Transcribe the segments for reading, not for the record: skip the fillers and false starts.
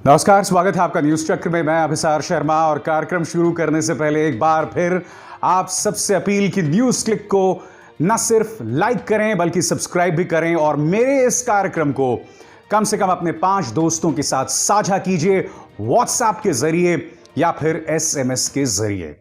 नमस्कार, स्वागत है आपका न्यूज चक्र में। मैं अभिसार शर्मा और कार्यक्रम शुरू करने से पहले एक बार फिर आप सबसे अपील की न्यूज क्लिक को न सिर्फ लाइक करें बल्कि सब्सक्राइब भी करें और मेरे इस कार्यक्रम को कम से कम अपने 5 दोस्तों के साथ साझा कीजिए, व्हाट्सएप के जरिए या फिर SMS के जरिए।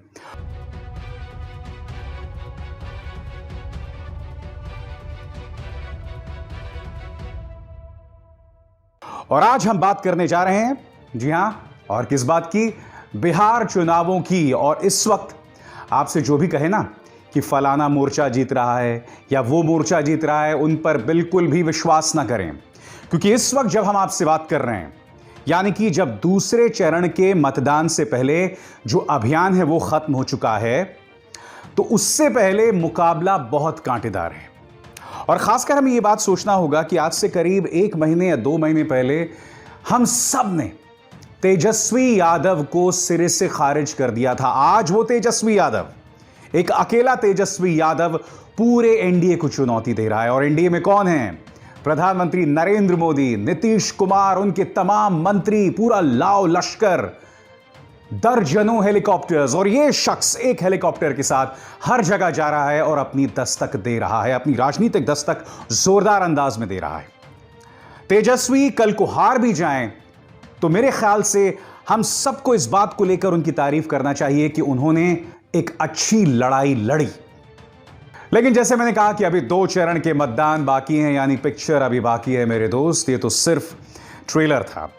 और आज हम बात करने जा रहे हैं, जी हां, और किस बात की? बिहार चुनावों की। और इस वक्त आपसे जो भी कहे ना कि फलाना मोर्चा जीत रहा है या वो मोर्चा जीत रहा है, उन पर बिल्कुल भी विश्वास ना करें, क्योंकि इस वक्त जब हम आपसे बात कर रहे हैं, यानी कि जब दूसरे चरण के मतदान से पहले जो अभियान है वो खत्म हो चुका है, तो उससे पहले मुकाबला बहुत कांटेदार है। और खासकर हमें यह बात सोचना होगा कि आज से करीब 1 महीने या 2 महीने पहले हम सब ने तेजस्वी यादव को सिरे से खारिज कर दिया था। आज वो तेजस्वी यादव, एक अकेला तेजस्वी यादव पूरे एनडीए को चुनौती दे रहा है। और एनडीए में कौन है? प्रधानमंत्री नरेंद्र मोदी, नीतीश कुमार, उनके तमाम मंत्री, पूरा लाव लश्कर, दर्जनों हेलीकॉप्टर्स। और यह शख्स एक हेलीकॉप्टर के साथ हर जगह जा रहा है और अपनी दस्तक दे रहा है, अपनी राजनीतिक दस्तक जोरदार अंदाज में दे रहा है। तेजस्वी कल को हार भी जाएं तो मेरे ख्याल से हम सबको इस बात को लेकर उनकी तारीफ करना चाहिए कि उन्होंने एक अच्छी लड़ाई लड़ी। लेकिन जैसे मैंने कहा कि अभी 2 चरण के मतदान बाकी हैं, यानी पिक्चर अभी बाकी है मेरे दोस्त, ये तो सिर्फ ट्रेलर था।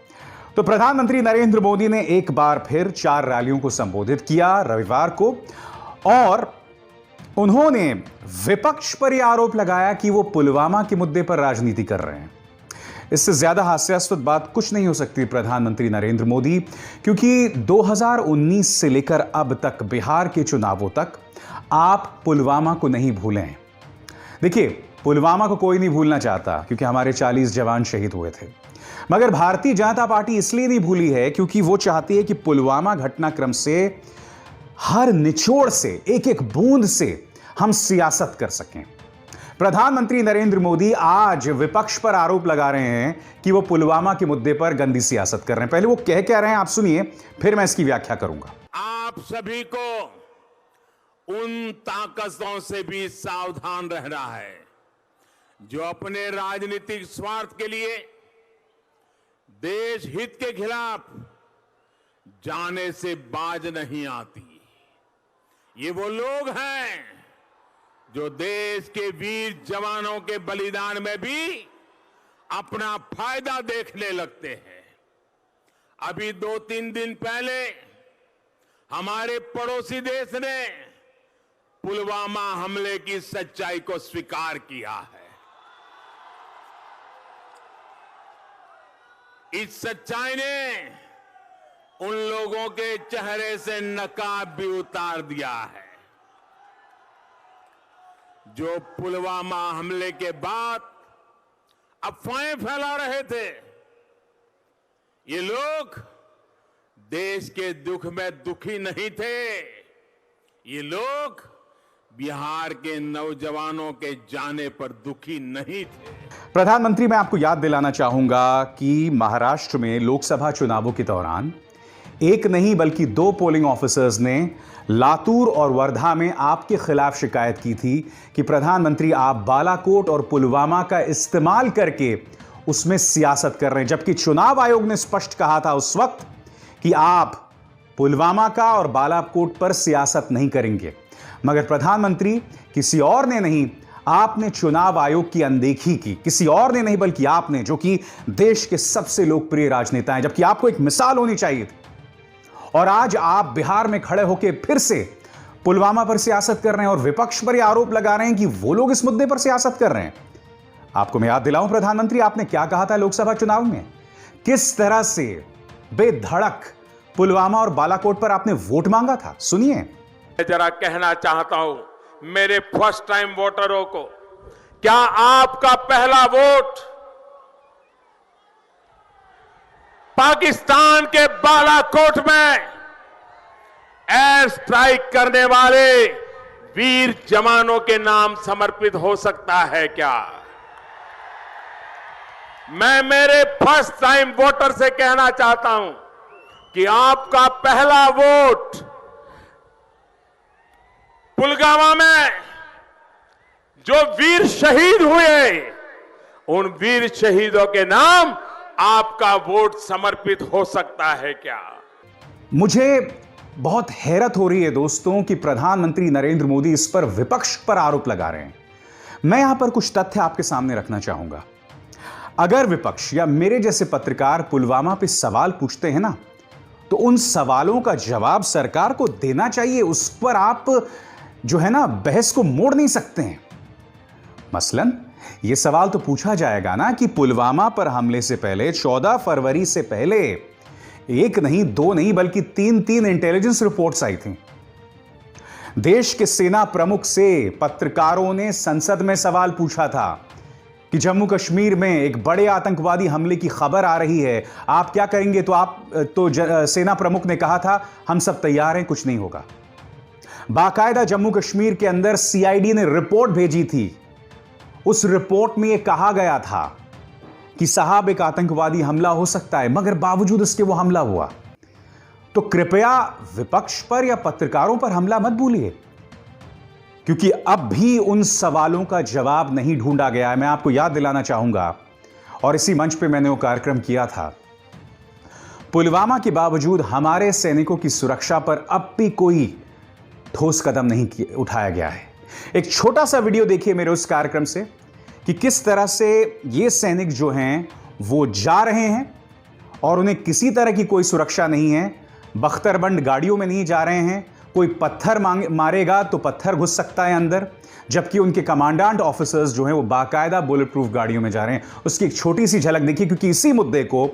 तो प्रधानमंत्री नरेंद्र मोदी ने एक बार फिर 4 रैलियों को संबोधित किया रविवार को, और उन्होंने विपक्ष पर यह आरोप लगाया कि वो पुलवामा के मुद्दे पर राजनीति कर रहे हैं। इससे ज्यादा हास्यास्पद बात कुछ नहीं हो सकती प्रधानमंत्री नरेंद्र मोदी, क्योंकि 2019 से लेकर अब तक बिहार के चुनावों तक आप पुलवामा को नहीं भूले हैं। देखिए, पुलवामा को कोई नहीं भूलना चाहता क्योंकि हमारे 40 जवान शहीद हुए थे, मगर भारतीय जनता पार्टी इसलिए नहीं भूली है क्योंकि वो चाहती है कि पुलवामा घटनाक्रम से हर निचोड़ से, एक एक बूंद से हम सियासत कर सकें। प्रधानमंत्री नरेंद्र मोदी आज विपक्ष पर आरोप लगा रहे हैं कि वो पुलवामा के मुद्दे पर गंदी सियासत कर रहे हैं। पहले वो कह क्या रहे हैं आप सुनिए, फिर मैं इसकी व्याख्या करूंगा। आप सभी को उन ताकतों से भी सावधान रहना है जो अपने राजनीतिक स्वार्थ के लिए देश हित के खिलाफ जाने से बाज नहीं आती। ये वो लोग हैं जो देश के वीर जवानों के बलिदान में भी अपना फायदा देखने लगते हैं। अभी 2-3 दिन पहले हमारे पड़ोसी देश ने पुलवामा हमले की सच्चाई को स्वीकार किया है। इस सच्चाई ने उन लोगों के चेहरे से नकाब भी उतार दिया है जो पुलवामा हमले के बाद अफवाहें फैला रहे थे। ये लोग देश के दुख में दुखी नहीं थे, ये लोग बिहार के नौजवानों के जाने पर दुखी नहीं थे। प्रधानमंत्री, मैं आपको याद दिलाना चाहूंगा कि महाराष्ट्र में लोकसभा चुनावों के दौरान एक नहीं बल्कि 2 पोलिंग ऑफिसर्स ने लातूर और वर्धा में आपके खिलाफ शिकायत की थी कि प्रधानमंत्री आप बालाकोट और पुलवामा का इस्तेमाल करके उसमें सियासत कर रहे हैं, जबकि चुनाव आयोग ने स्पष्ट कहा था उस वक्त कि आप पुलवामा का और बालाकोट पर सियासत नहीं करेंगे। मगर प्रधानमंत्री, किसी और ने नहीं, आपने चुनाव आयोग की अनदेखी की। किसी और ने नहीं बल्कि आपने, जो कि देश के सबसे लोकप्रिय राजनेता हैं, जबकि आपको एक मिसाल होनी चाहिए थी। और आज आप बिहार में खड़े होकर फिर से पुलवामा पर सियासत कर रहे हैं और विपक्ष पर यह आरोप लगा रहे हैं कि वो लोग इस मुद्दे पर सियासत कर रहे हैं। आपको मैं याद दिलाऊं प्रधानमंत्री, आपने क्या कहा था लोकसभा चुनाव में? किस तरह से बेधड़क पुलवामा और बालाकोट पर आपने वोट मांगा था, सुनिए। मैं जरा कहना चाहता हूं मेरे फर्स्ट टाइम वोटरों को, क्या आपका पहला वोट पाकिस्तान के बालाकोट में एयर स्ट्राइक करने वाले वीर जवानों के नाम समर्पित हो सकता है क्या? मैं मेरे फर्स्ट टाइम वोटर से कहना चाहता हूं कि आपका पहला वोट पुलवामा में जो वीर शहीद हुए, उन वीर शहीदों के नाम आपका वोट समर्पित हो सकता है क्या? मुझे बहुत हैरत हो रही है दोस्तों कि प्रधानमंत्री नरेंद्र मोदी इस पर विपक्ष पर आरोप लगा रहे हैं। मैं यहां पर कुछ तथ्य आपके सामने रखना चाहूंगा। अगर विपक्ष या मेरे जैसे पत्रकार पुलवामा पे सवाल पूछते हैं ना, तो उन सवालों का जवाब सरकार को देना चाहिए। उस पर आप जो है ना बहस को मोड़ नहीं सकते हैं। मसलन यह सवाल तो पूछा जाएगा ना कि पुलवामा पर हमले से पहले 14 फरवरी से पहले एक नहीं, दो नहीं, बल्कि तीन इंटेलिजेंस रिपोर्ट्स आई थी। देश के सेना प्रमुख से पत्रकारों ने संसद में सवाल पूछा था कि जम्मू कश्मीर में एक बड़े आतंकवादी हमले की खबर आ रही है, आप क्या करेंगे? तो सेना प्रमुख ने कहा था, हम सब तैयार हैं, कुछ नहीं होगा। बाकायदा जम्मू कश्मीर के अंदर सीआईडी ने रिपोर्ट भेजी थी। उस रिपोर्ट में यह कहा गया था कि साहब एक आतंकवादी हमला हो सकता है, मगर बावजूद इसके वो हमला हुआ। तो कृपया विपक्ष पर या पत्रकारों पर हमला मत भूलिए, क्योंकि अब भी उन सवालों का जवाब नहीं ढूंढा गया है। मैं आपको याद दिलाना चाहूंगा, और इसी मंच पे मैंने वो कार्यक्रम किया था, पुलवामा के बावजूद हमारे सैनिकों की सुरक्षा पर अब भी कोई ठोस कदम नहीं उठाया गया है। एक छोटा सा वीडियो देखिए मेरे उस कार्यक्रम से कि किस तरह से ये सैनिक जो हैं वो जा रहे हैं और उन्हें किसी तरह की कोई सुरक्षा नहीं है। बख्तरबंद गाड़ियों में नहीं जा रहे हैं, कोई पत्थर मारेगा तो पत्थर घुस सकता है अंदर, जबकि उनके कमांडेंट ऑफिसर्स जो हैं वो बाकायदा बुलेट प्रूफ गाड़ियों में जा रहे हैं। उसकी एक छोटी सी झलक देखिए, क्योंकि इसी मुद्दे को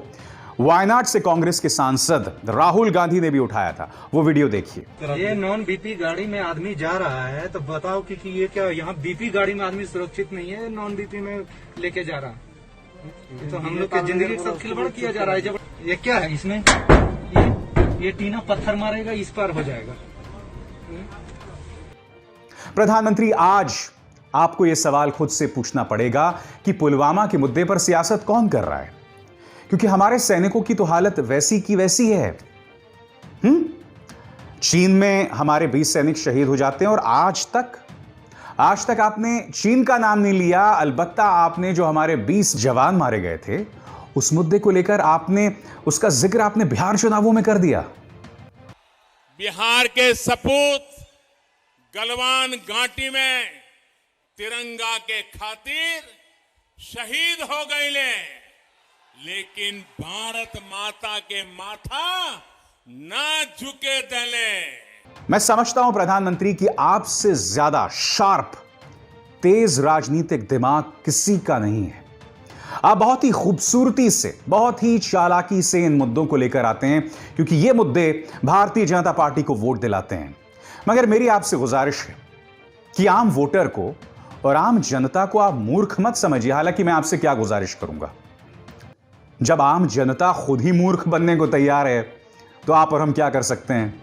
वायनाड से कांग्रेस के सांसद राहुल गांधी ने भी उठाया था। वो वीडियो देखिए। ये नॉन बीपी गाड़ी में आदमी जा रहा है, तो बताओ कि ये क्या यहाँ बीपी गाड़ी में आदमी सुरक्षित नहीं है, नॉन बीपी में लेके जा रहा है। तो हम लोग की जिंदगी के साथ खिलवाड़ किया जा रहा है। जब ये क्या है, इसमें ये टीना पत्थर मारेगा, इस पार हो जाएगा। प्रधानमंत्री, आज आपको यह सवाल खुद से पूछना पड़ेगा कि पुलवामा के मुद्दे पर सियासत कौन कर रहा है, क्योंकि हमारे सैनिकों की तो हालत वैसी की वैसी है। चीन में हमारे 20 सैनिक शहीद हो जाते हैं और आज तक आपने चीन का नाम नहीं लिया। अलबत्ता आपने जो हमारे 20 जवान मारे गए थे, उस मुद्दे को लेकर उसका जिक्र आपने बिहार चुनावों में कर दिया। बिहार के सपूत गलवान घाटी में तिरंगा के खातिर शहीद हो गए, लेकिन भारत माता के माथा ना झुके दले। मैं समझता हूं प्रधानमंत्री कि आपसे ज्यादा शार्प, तेज राजनीतिक दिमाग किसी का नहीं है। आप बहुत ही खूबसूरती से, बहुत ही चालाकी से इन मुद्दों को लेकर आते हैं, क्योंकि ये मुद्दे भारतीय जनता पार्टी को वोट दिलाते हैं। मगर मेरी आपसे गुजारिश है कि आम वोटर को और आम जनता को आप मूर्ख मत समझिए। हालांकि मैं आपसे क्या गुजारिश करूंगा, जब आम जनता खुद ही मूर्ख बनने को तैयार है, तो आप और हम क्या कर सकते हैं?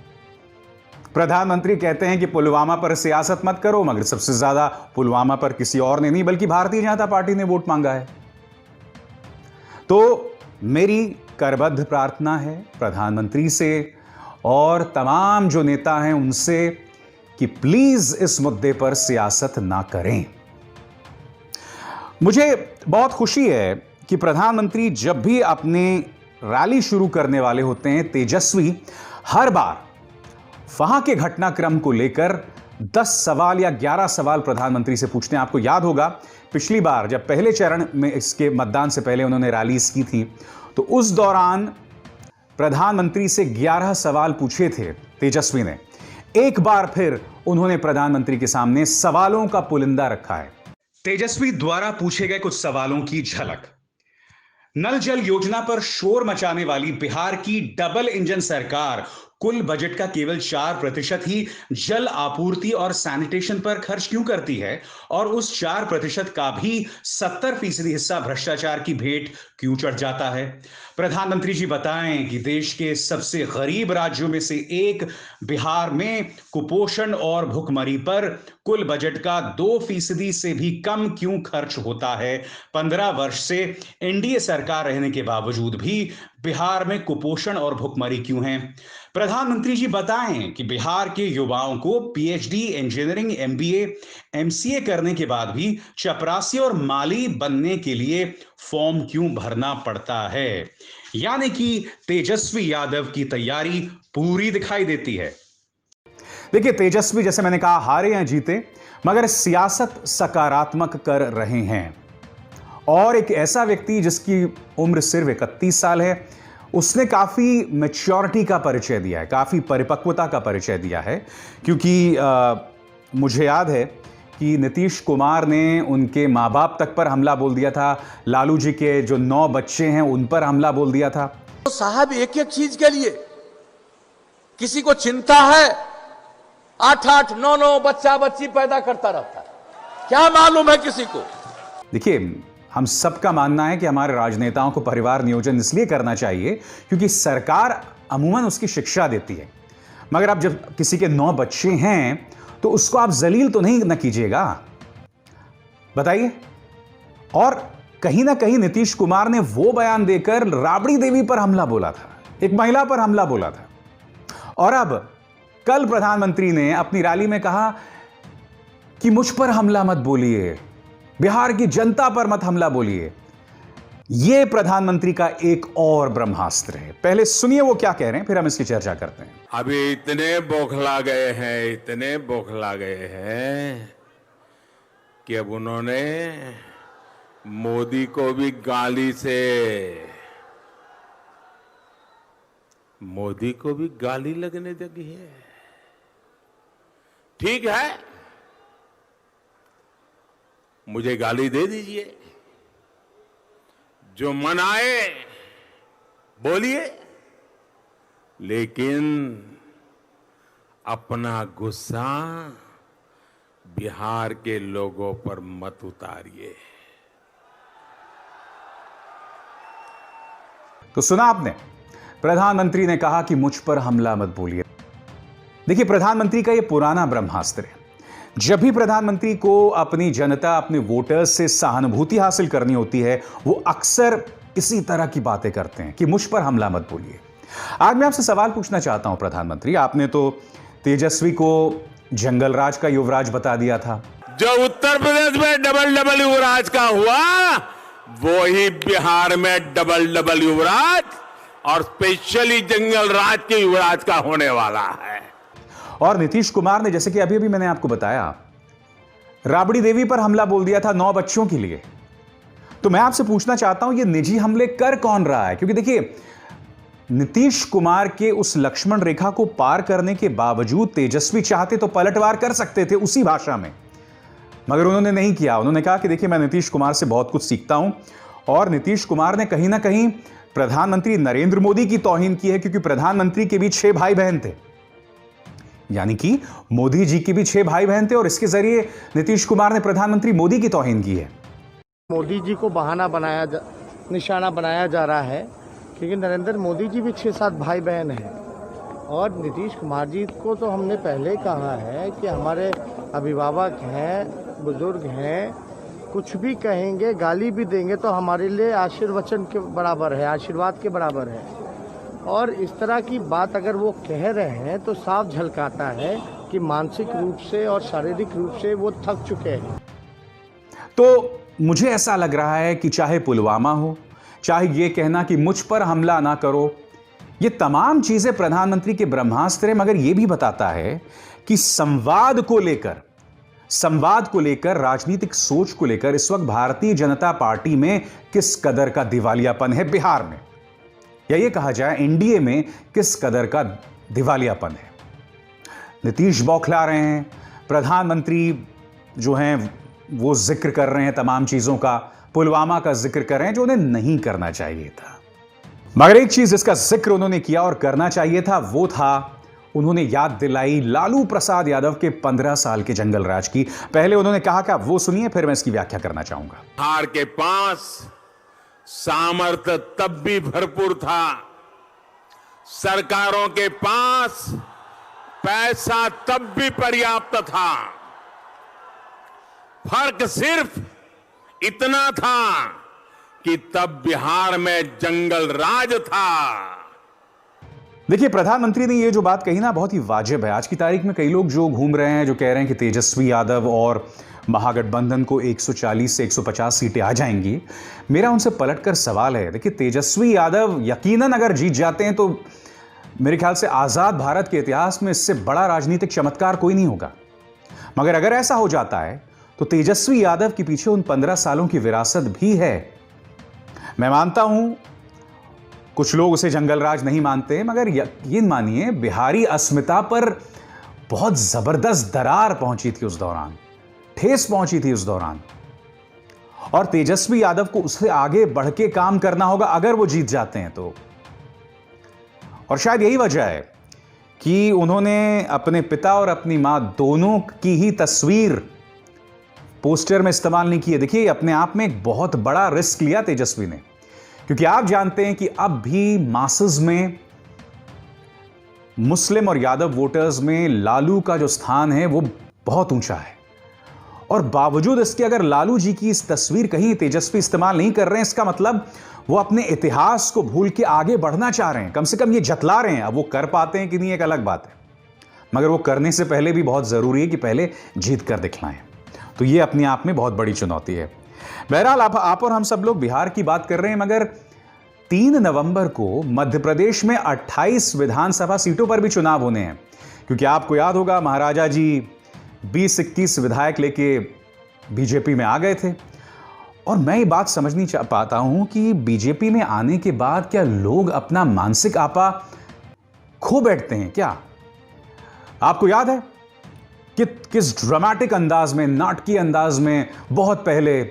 प्रधानमंत्री कहते हैं कि पुलवामा पर सियासत मत करो, मगर सबसे ज्यादा पुलवामा पर किसी और ने नहीं बल्कि भारतीय जनता पार्टी ने वोट मांगा है। तो मेरी करबद्ध प्रार्थना है प्रधानमंत्री से और तमाम जो नेता हैं उनसे कि प्लीज इस मुद्दे पर सियासत ना करें। मुझे बहुत खुशी है कि प्रधानमंत्री जब भी अपने रैली शुरू करने वाले होते हैं, तेजस्वी हर बार वहां के घटनाक्रम को लेकर 10 सवाल या 11 सवाल प्रधानमंत्री से पूछते हैं। आपको याद होगा पिछली बार जब पहले चरण में इसके मतदान से पहले उन्होंने रैलीज की थी, तो उस दौरान प्रधानमंत्री से 11 सवाल पूछे थे तेजस्वी ने। एक बार फिर उन्होंने प्रधानमंत्री के सामने सवालों का पुलिंदा रखा है। तेजस्वी द्वारा पूछे गए कुछ सवालों की झलक। नल जल योजना पर शोर मचाने वाली बिहार की डबल इंजन सरकार कुल बजट का केवल 4% ही जल आपूर्ति और सैनिटेशन पर खर्च क्यों करती है और उस 4% का भी 70% हिस्सा भ्रष्टाचार की भेंट क्यों चढ़ जाता है? प्रधानमंत्री जी बताएं कि देश के सबसे गरीब राज्यों में से एक बिहार में कुपोषण और भुखमरी पर कुल बजट का 2% से भी कम क्यों खर्च होता है? 15 वर्ष से एनडीए सरकार रहने के बावजूद भी बिहार में कुपोषण और भुखमरी क्यों है? प्रधानमंत्री जी बताएं कि बिहार के युवाओं को पीएचडी, इंजीनियरिंग, एमबीए, एमसीए करने के बाद भी चपरासी और माली बनने के लिए फॉर्म क्यों भरना पड़ता है? यानी कि तेजस्वी यादव की तैयारी पूरी दिखाई देती है। देखिए, तेजस्वी जैसे मैंने कहा हारे या जीते, मगर सियासत सकारात्मक कर रहे हैं। और एक ऐसा व्यक्ति जिसकी उम्र सिर्फ 31 साल है, उसने काफी मैच्योरिटी का परिचय दिया है, काफी परिपक्वता का परिचय दिया है। क्योंकि मुझे याद है कि नीतीश कुमार ने उनके माँ बाप तक पर हमला बोल दिया था, लालू जी के जो 9 बच्चे हैं उन पर हमला बोल दिया था। तो साहब एक एक चीज के लिए किसी को चिंता है, 8-8, 9-9 बच्चा बच्ची पैदा करता रहता है, क्या मालूम है किसी को? देखिए, हम सबका मानना है कि हमारे राजनेताओं को परिवार नियोजन इसलिए करना चाहिए क्योंकि सरकार अमूमन उसकी शिक्षा देती है। मगर अब जब किसी के 9 बच्चे हैं तो उसको आप जलील तो नहीं न कीजिएगा, बताइए। और कहीं ना कहीं नीतीश कुमार ने वो बयान देकर राबड़ी देवी पर हमला बोला था, एक महिला पर हमला बोला था। और अब कल प्रधानमंत्री ने अपनी रैली में कहा कि मुझ पर हमला मत बोलिए, बिहार की जनता पर मत हमला बोलिए। यह प्रधानमंत्री का एक और ब्रह्मास्त्र है। पहले सुनिए वो क्या कह रहे हैं, फिर हम इसकी चर्चा करते हैं। अभी इतने बौखला गए हैं, इतने बौखला गए हैं कि अब उन्होंने मोदी को भी गाली लगने लगी है। ठीक है, मुझे गाली दे दीजिए, जो मन आए बोलिए, लेकिन अपना गुस्सा बिहार के लोगों पर मत उतारिए। तो सुना आपने, प्रधानमंत्री ने कहा कि मुझ पर हमला मत बोलिए। देखिए, प्रधानमंत्री का यह पुराना ब्रह्मास्त्र है। जब भी प्रधानमंत्री को अपनी जनता, अपने वोटर्स से सहानुभूति हासिल करनी होती है, वो अक्सर इसी तरह की बातें करते हैं कि मुझ पर हमला मत बोलिए। आज मैं आपसे सवाल पूछना चाहता हूं प्रधानमंत्री, आपने तो तेजस्वी को जंगल राज का युवराज बता दिया था। जो उत्तर प्रदेश में डबल युवराज का हुआ, वो ही बिहार में डबल युवराज और स्पेशली जंगल राज के युवराज का होने वाला है। और नीतीश कुमार ने, जैसे कि अभी मैंने आपको बताया, राबड़ी देवी पर हमला बोल दिया था 9 बच्चों के लिए। तो मैं आपसे पूछना चाहता हूं, ये निजी हमले कर कौन रहा है? क्योंकि देखिए, नीतीश कुमार के उस लक्ष्मण रेखा को पार करने के बावजूद तेजस्वी चाहते तो पलटवार कर सकते थे उसी भाषा में, मगर उन्होंने नहीं किया। उन्होंने कहा कि देखिए, मैं नीतीश कुमार से बहुत कुछ सीखता हूं। और नीतीश कुमार ने कहीं ना कहीं प्रधानमंत्री नरेंद्र मोदी की तौहीन की है, क्योंकि प्रधानमंत्री के भी 6 भाई बहन थे, यानी कि मोदी जी के भी 6 भाई बहन थे, और इसके जरिए नीतीश कुमार ने प्रधानमंत्री मोदी की तौहीन की है। मोदी जी को निशाना बनाया जा रहा है, क्योंकि नरेंद्र मोदी जी भी 6-7 भाई बहन हैं। और नीतीश कुमार जी को तो हमने पहले कहा है कि हमारे अभिभावक हैं, बुजुर्ग हैं, कुछ भी कहेंगे, गाली भी देंगे तो हमारे लिए आशीर्वचन के बराबर है, आशीर्वाद के बराबर है। और इस तरह की बात अगर वो कह रहे हैं तो साफ झलकाता है कि मानसिक रूप से और शारीरिक रूप से वो थक चुके हैं। तो मुझे ऐसा लग रहा है कि चाहे पुलवामा हो, चाहे ये कहना कि मुझ पर हमला ना करो, ये तमाम चीजें प्रधानमंत्री के ब्रह्मास्त्र हैं, मगर ये भी बताता है कि संवाद को लेकर, राजनीतिक सोच को लेकर इस वक्त भारतीय जनता पार्टी में किस कदर का दिवालियापन है बिहार में, या ये कहा जाए एनडीए में किस कदर का दिवालियापन है। नीतीश बौखला रहे हैं, प्रधानमंत्री जो हैं वो जिक्र कर रहे हैं तमाम चीजों का, पुलवामा का जिक्र कर रहे हैं जो उन्हें नहीं करना चाहिए था। मगर एक चीज जिसका जिक्र उन्होंने किया और करना चाहिए था वो था, उन्होंने याद दिलाई लालू प्रसाद यादव के 15 साल के जंगल राज की। पहले उन्होंने कहा क्या, वो सुनिए, फिर मैं इसकी व्याख्या करना चाहूंगा। बिहार के पास सामर्थ्य तब भी भरपूर था, सरकारों के पास पैसा तब भी पर्याप्त था। फर्क सिर्फ इतना था कि तब बिहार में जंगल राज था। देखिए, प्रधानमंत्री ने ये जो बात कही ना, बहुत ही वाजिब है। आज की तारीख में कई लोग जो घूम रहे हैं, जो कह रहे हैं कि तेजस्वी यादव और महागठबंधन को 140 से 150 सीटें आ जाएंगी, मेरा उनसे पलटकर सवाल है। देखिए, तेजस्वी यादव यकीनन अगर जीत जाते हैं तो मेरे ख्याल से आजाद भारत के इतिहास में इससे बड़ा राजनीतिक चमत्कार कोई नहीं होगा। मगर अगर ऐसा हो जाता है तो तेजस्वी यादव के पीछे उन 15 सालों की विरासत भी है। मैं मानता हूं कुछ लोग उसे जंगल राज नहीं मानते, मगर यकीन मानिए बिहारी अस्मिता पर बहुत जबरदस्त दरार पहुंची थी उस दौरान, ठेस पहुंची थी उस दौरान। और तेजस्वी यादव को उससे आगे बढ़ के काम करना होगा अगर वो जीत जाते हैं तो। और शायद यही वजह है कि उन्होंने अपने पिता और अपनी मां दोनों की ही तस्वीर पोस्टर में इस्तेमाल नहीं की है। देखिए, अपने आप में एक बहुत बड़ा रिस्क लिया तेजस्वी ने, क्योंकि आप जानते हैं कि अब भी मासेस में, मुस्लिम और यादव वोटर्स में लालू का जो स्थान है वो बहुत ऊंचा है। और बावजूद इसके अगर लालू जी की इस तस्वीर कहीं तेजस्वी इस्तेमाल नहीं कर रहे हैं, इसका मतलब वो अपने इतिहास को भूल के आगे बढ़ना चाह रहे हैं, कम से कम ये जतला रहे हैं। अब वो कर पाते हैं कि नहीं एक अलग बात है, मगर वो करने से पहले भी बहुत जरूरी है कि पहले जीत कर दिखलाएं। तो ये अपने आप में बहुत बड़ी चुनौती है। बहरहाल आप और हम सब लोग बिहार की बात कर रहे हैं, मगर 3 नवंबर को मध्य प्रदेश में 28 विधानसभा सीटों पर भी चुनाव होने हैं। क्योंकि आपको याद होगा, महाराजा जी 20-21 विधायक लेके बीजेपी में आ गए थे। और मैं ये बात समझ नहीं पाता हूं कि बीजेपी में आने के बाद क्या लोग अपना मानसिक आपा खो बैठते हैं क्या? आपको याद है कि किस ड्रामेटिक अंदाज में, नाटकीय अंदाज में बहुत पहले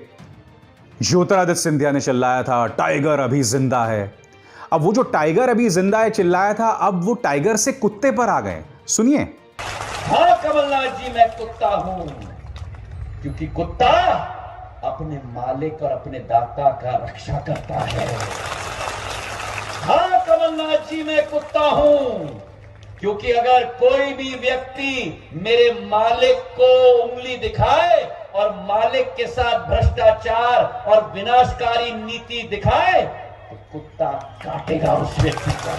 ज्योतिरादित्य सिंधिया ने चिल्लाया था, टाइगर अभी जिंदा है। अब वो जो टाइगर अभी जिंदा है चिल्लाया था, अब वो टाइगर से कुत्ते पर आ गए। सुनिए। हाँ कमलनाथ जी, मैं कुत्ता हूं, क्योंकि कुत्ता अपने मालिक और अपने दाता का रक्षा करता है। हाँ कमलनाथ जी, मैं कुत्ता हूं, क्योंकि अगर कोई भी व्यक्ति मेरे मालिक को उंगली दिखाए और मालिक के साथ भ्रष्टाचार और विनाशकारी नीति दिखाए तो कुत्ता काटेगा उस व्यक्ति को।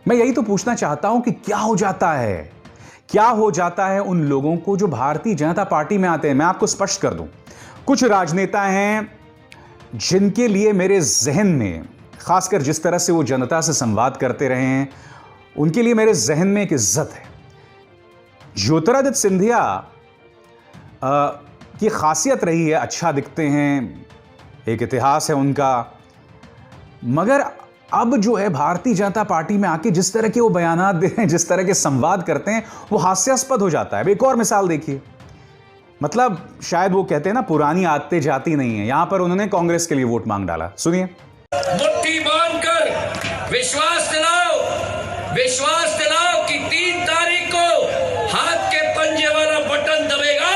मैं यही तो पूछना चाहता हूं कि क्या हो जाता है, क्या हो जाता है उन लोगों को जो भारतीय जनता पार्टी में आते हैं। मैं आपको स्पष्ट कर दूं, कुछ राजनेता हैं जिनके लिए मेरे जहन में, खासकर जिस तरह से वो जनता से संवाद करते रहे हैं, उनके लिए मेरे जहन में एक इज्जत है। ज्योतिरादित्य सिंधिया की खासियत रही है, अच्छा दिखते हैं, एक इतिहास है उनका, मगर अब जो है भारतीय जनता पार्टी में आके जिस तरह के वो बयानात दे रहे हैं, जिस तरह के संवाद करते हैं, वो हास्यास्पद हो जाता है। अब एक और मिसाल देखिए, मतलब शायद वो कहते हैं ना, पुरानी आदतें जाती नहीं है। यहां पर उन्होंने कांग्रेस के लिए वोट मांग डाला। सुनिए। मुट्ठी बांधकर विश्वास दिलाओ कि 3 तारीख को हाथ के पंजे वाला बटन दबेगा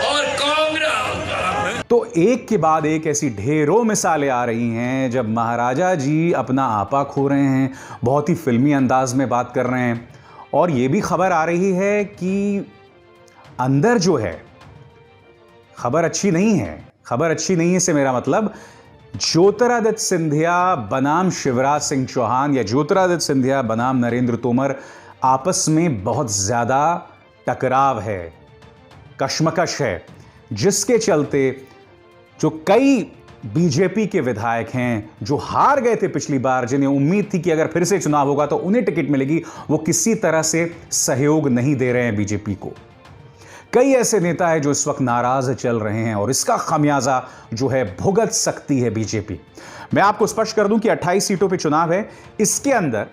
और कांग्रेस। तो एक के बाद एक ऐसी ढेरों मिसालें आ रही हैं जब महाराजा जी अपना आपा खो रहे हैं, बहुत ही फिल्मी अंदाज में बात कर रहे हैं। और यह भी खबर आ रही है कि अंदर जो है खबर अच्छी नहीं है। खबर अच्छी नहीं है से मेरा मतलब ज्योतिरादित्य सिंधिया बनाम शिवराज सिंह चौहान या ज्योतिरादित्य सिंधिया बनाम नरेंद्र तोमर आपस में बहुत ज्यादा टकराव है, कशमकश है, जिसके चलते जो कई बीजेपी के विधायक हैं जो हार गए थे पिछली बार, जिन्हें उम्मीद थी कि अगर फिर से चुनाव होगा तो उन्हें टिकट मिलेगी, वो किसी तरह से सहयोग नहीं दे रहे हैं बीजेपी को। कई ऐसे नेता हैं जो इस वक्त नाराज चल रहे हैं और इसका खामियाजा जो है भुगत सकती है बीजेपी। मैं आपको स्पष्ट कर दूं कि 28 सीटों पे चुनाव है। इसके अंदर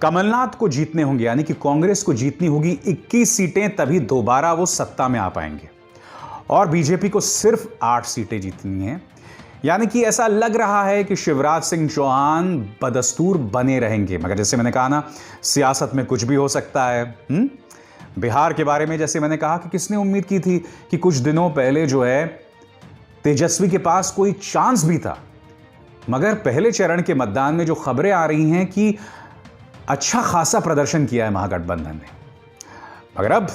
कमलनाथ को जीतने होंगे, यानी कि कांग्रेस को जीतनी होगी 21 सीटें, तभी दोबारा वो सत्ता में आ पाएंगे। और बीजेपी को सिर्फ 8 सीटें जीतनी हैं। यानी कि ऐसा लग रहा है कि शिवराज सिंह चौहान बदस्तूर बने रहेंगे, मगर जैसे मैंने कहा ना, सियासत में कुछ भी हो सकता है। बिहार के बारे में जैसे मैंने कहा कि किसने उम्मीद की थी कि कुछ दिनों पहले जो है तेजस्वी के पास कोई चांस भी था, मगर पहले चरण के मतदान में जो खबरें आ रही हैं कि अच्छा खासा प्रदर्शन किया है महागठबंधन ने। मगर अब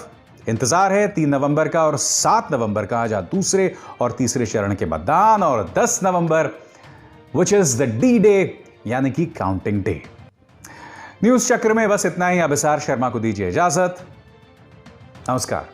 इंतजार है 3 नवंबर का और 7 नवंबर का, जहां दूसरे और तीसरे चरण के मतदान, और 10 नवंबर which is the D day, यानी कि काउंटिंग डे। न्यूज चक्र में बस इतना ही। अभिसार शर्मा को दीजिए इजाजत। नमस्कार।